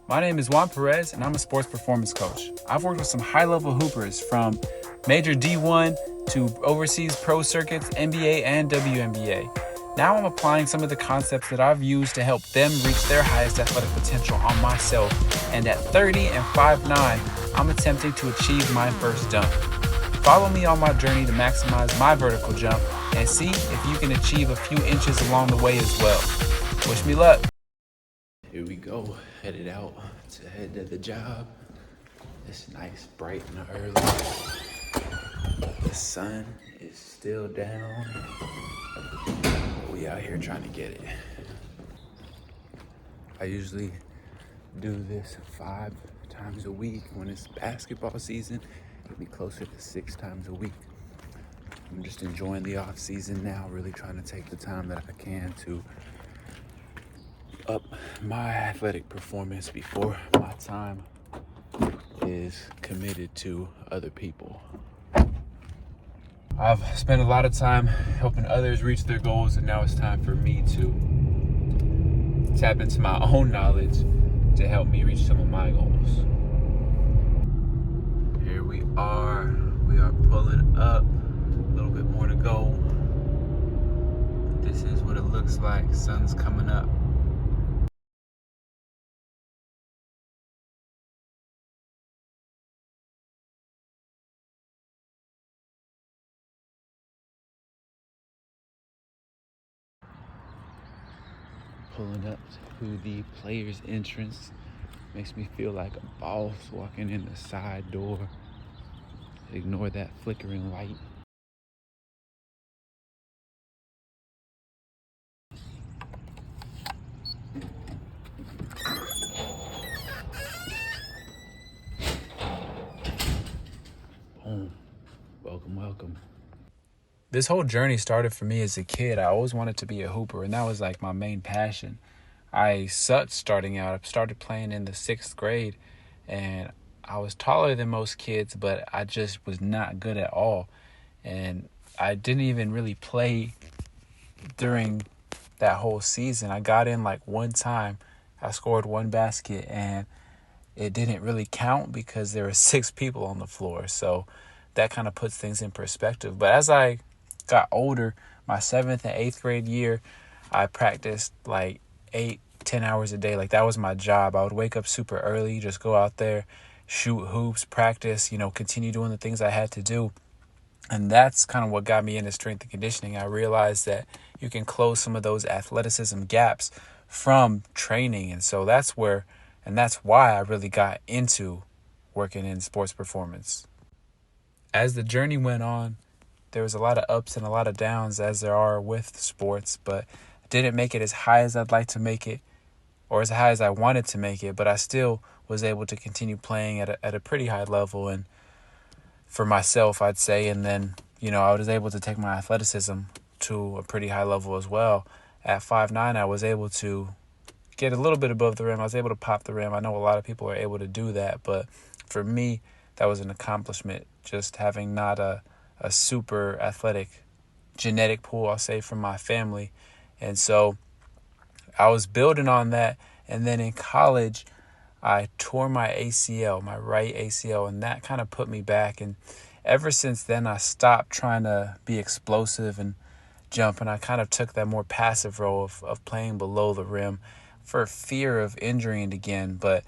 My name is Juan Perez, and I'm a sports performance coach. I've worked with some high-level hoopers from major D1 to overseas pro circuits, NBA and WNBA. Now I'm applying some of the concepts that I've used to help them reach their highest athletic potential on myself. And at 30 and 5'9", I'm attempting to achieve my first dunk. Follow me on my journey to maximize my vertical jump and see if you can achieve a few inches along the way as well. Wish me luck. Here we go, headed out to head to the job. It's nice, bright and early. The sun is still down. We out here trying to get it. I usually do this 5 times a week. When it's basketball season, it'll be closer to 6 times a week. I'm just enjoying the off season now, really trying to take the time that I can to up my athletic performance before my time is committed to other people. I've spent a lot of time helping others reach their goals, and now it's time for me to tap into my own knowledge to help me reach some of my goals. Here we are pulling up, a little bit more to go. This is what it looks like, sun's coming up. Pulling up to the player's entrance. Makes me feel like a boss walking in the side door. Ignore that flickering light. Boom. Welcome. This whole journey started for me as a kid. I always wanted to be a hooper, and that was like my main passion. I sucked starting out. I started playing in the 6th grade, and I was taller than most kids, but I just was not good at all. And I didn't even really play during that whole season. I got in like one time. I scored one basket, and it didn't really count because there were 6 people on the floor. So that kind of puts things in perspective. But as I got older, my 7th and 8th grade year, I practiced like 8-10 hours a day. Like that was my job. I would wake up super early, just go out there, shoot hoops, practice, continue doing the things I had to do. And that's kind of what got me into strength and conditioning. I realized that you can close some of those athleticism gaps from training. And so that's why I really got into working in sports performance. As the journey went on, there was a lot of ups and a lot of downs, as there are with sports, but I didn't make it as high as I'd like to make it or as high as I wanted to make it, but I still was able to continue playing at a pretty high level, and for myself, I'd say. And then, I was able to take my athleticism to a pretty high level as well. At 5'9", I was able to get a little bit above the rim. I was able to pop the rim. I know a lot of people are able to do that, but for me, that was an accomplishment, just having not a super athletic genetic pool, I'll say, from my family. And so I was building on that. And then in college, I tore my ACL, my right ACL, and that kind of put me back. And ever since then, I stopped trying to be explosive and jump, and I kind of took that more passive role of playing below the rim for fear of injuring it again. But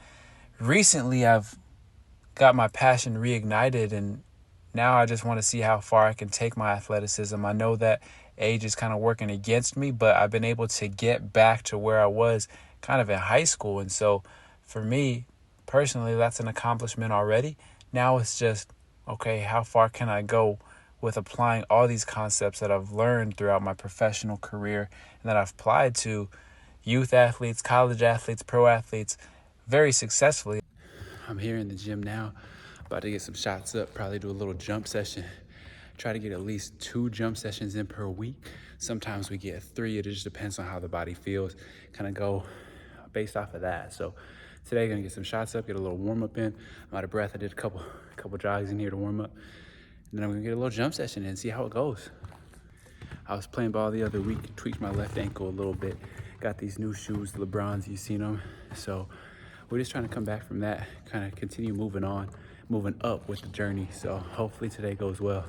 recently, I've got my passion reignited, and now I just want to see how far I can take my athleticism. I know that age is kind of working against me, but I've been able to get back to where I was kind of in high school. And so for me, personally, that's an accomplishment already. Now it's just, okay, how far can I go with applying all these concepts that I've learned throughout my professional career and that I've applied to youth athletes, college athletes, pro athletes very successfully. I'm here in the gym now, about to get some shots up, probably do a little jump session. Try to get at least 2 jump sessions in per week. Sometimes we get 3. It just depends on how the body feels. Kind of go based off of that. So today, gonna get some shots up, get a little warm up in. I'm out of breath. I did a couple jogs in here to warm up. And then I'm gonna get a little jump session in and see how it goes. I was playing ball the other week, tweaked my left ankle a little bit. Got these new shoes, LeBrons, you seen them. So we're just trying to come back from that, kind of continue moving up with the journey. So hopefully today goes well.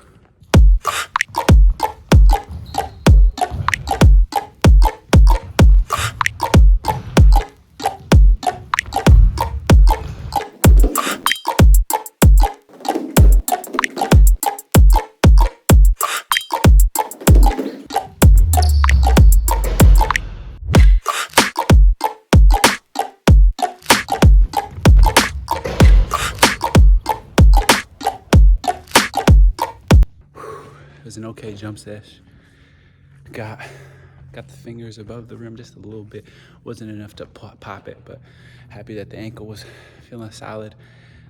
It was an okay jump sesh. Got the fingers above the rim just a little bit. Wasn't enough to pop it, but happy that the ankle was feeling solid.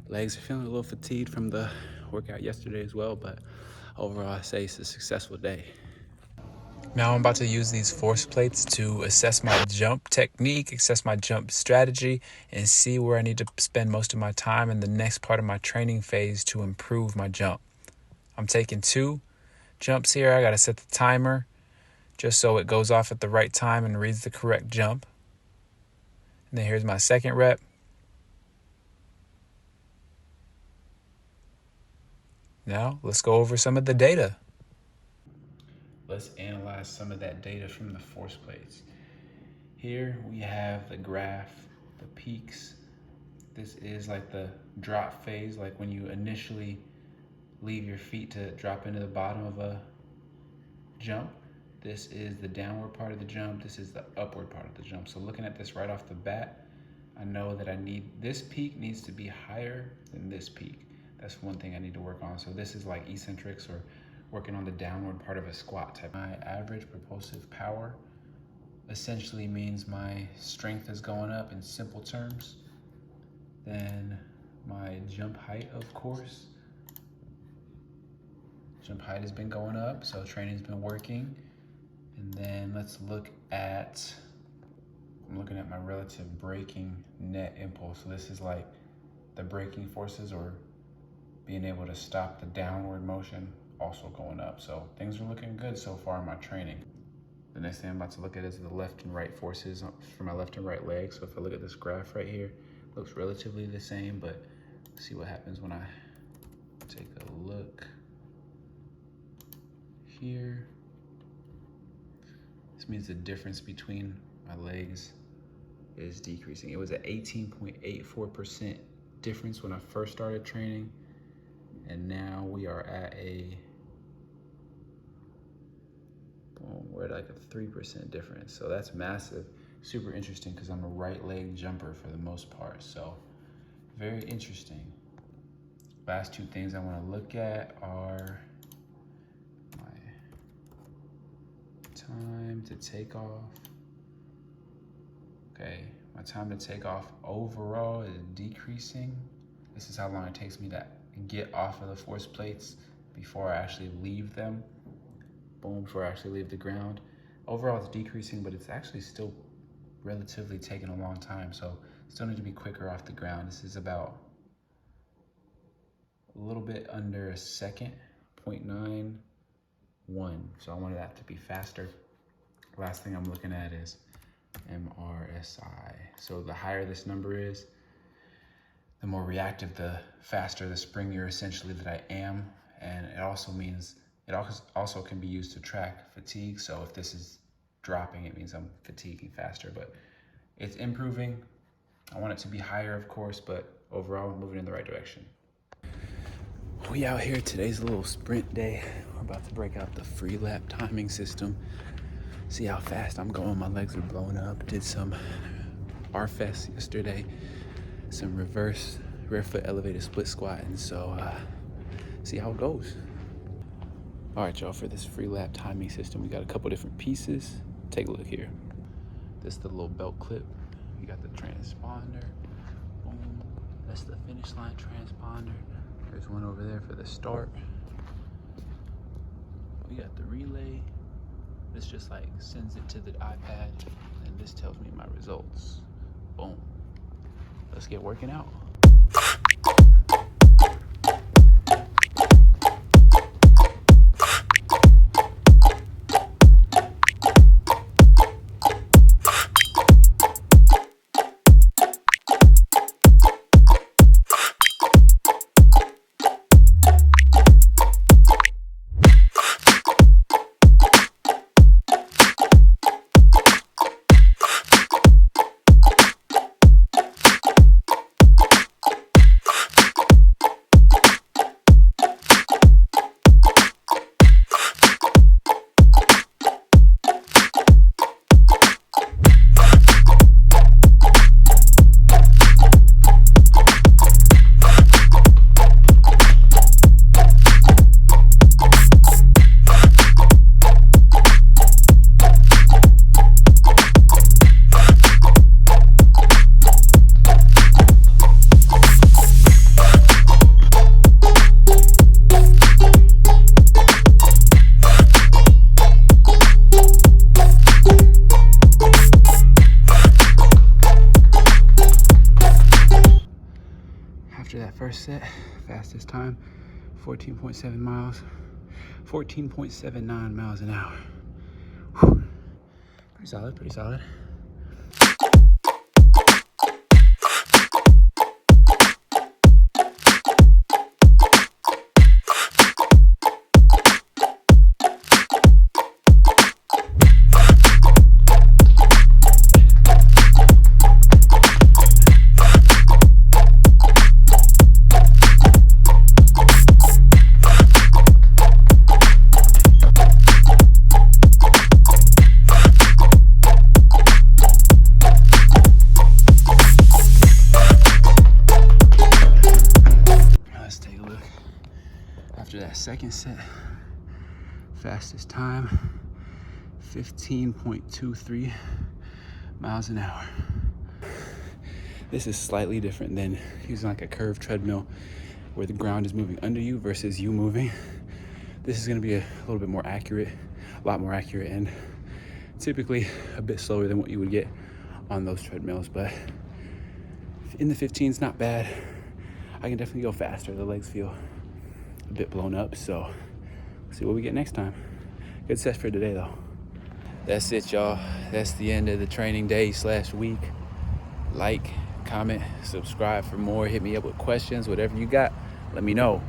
Legs are feeling a little fatigued from the workout yesterday as well, but overall I say it's a successful day. Now I'm about to use these force plates to assess my jump technique, assess my jump strategy, and see where I need to spend most of my time in the next part of my training phase to improve my jump. I'm taking 2 jumps here. I got to set the timer just so it goes off at the right time and reads the correct jump. And then here's my second rep. Now let's go over some of the data. Let's analyze some of that data from the force plates. Here we have the graph, the peaks. This is like the drop phase, like when you initially leave your feet to drop into the bottom of a jump. This is the downward part of the jump. This is the upward part of the jump. So looking at this right off the bat, I know that this peak needs to be higher than this peak. That's one thing I need to work on. So this is like eccentrics or working on the downward part of a squat type. My average propulsive power essentially means my strength is going up in simple terms. Then my jump height, of course. Jump height has been going up, so training's been working. And then let's look at, I'm looking at my relative braking net impulse. So this is like the braking forces or being able to stop the downward motion also going up. So things are looking good so far in my training. The next thing I'm about to look at is the left and right forces for my left and right leg. So if I look at this graph right here, it looks relatively the same, but see what happens when I take a look here. This means the difference between my legs is decreasing. It was an 18.84% difference when I first started training, and now we are at we're at like a 3% difference. So that's massive. Super interesting because I'm a right leg jumper for the most part. So very interesting. Last 2 things I want to look at are my time to take off. Okay, my time to take off overall is decreasing. This is how long it takes me to get off of the force plates before I actually leave them. Boom, before I actually leave the ground. Overall it's decreasing, but it's actually still relatively taking a long time. So still need to be quicker off the ground. This is about a little bit under a second, 0.91. So I wanted that to be faster. Last thing I'm looking at is MRSI. So the higher this number is, the more reactive, the faster, the springier essentially that I am. And it also means, it also can be used to track fatigue. So if this is dropping, it means I'm fatiguing faster, but it's improving. I want it to be higher, of course, but overall, moving in the right direction. We out here, today's a little sprint day. We're about to break out the free lap timing system. See how fast I'm going. My legs are blowing up. Did some RFS yesterday, some reverse rear foot elevated split squat, and so see how it goes. All right, y'all, for this free lap timing system, we got a couple different pieces. Take a look here. This is the little belt clip. We got the transponder. Boom. That's the finish line transponder. There's one over there for the start. We got the relay. This just like sends it to the iPad, and this tells me my results. Boom. Let's get working out. first set, fastest time, 14.7 miles, 14.79 miles an hour. Whew. Pretty solid, pretty solid. After that second set, fastest time, 15.23 miles an hour. This is slightly different than using like a curved treadmill where the ground is moving under you versus you moving. This is gonna be a little bit more accurate, a lot more accurate, and typically a bit slower than what you would get on those treadmills, but in the 15s, not bad. I can definitely go faster. The legs feel a bit blown up, so we'll see what we get next time. Good set for today though. That's it, y'all. That's the end of the training day / week. Like, comment, subscribe for more. Hit me up with questions, whatever you got, let me know.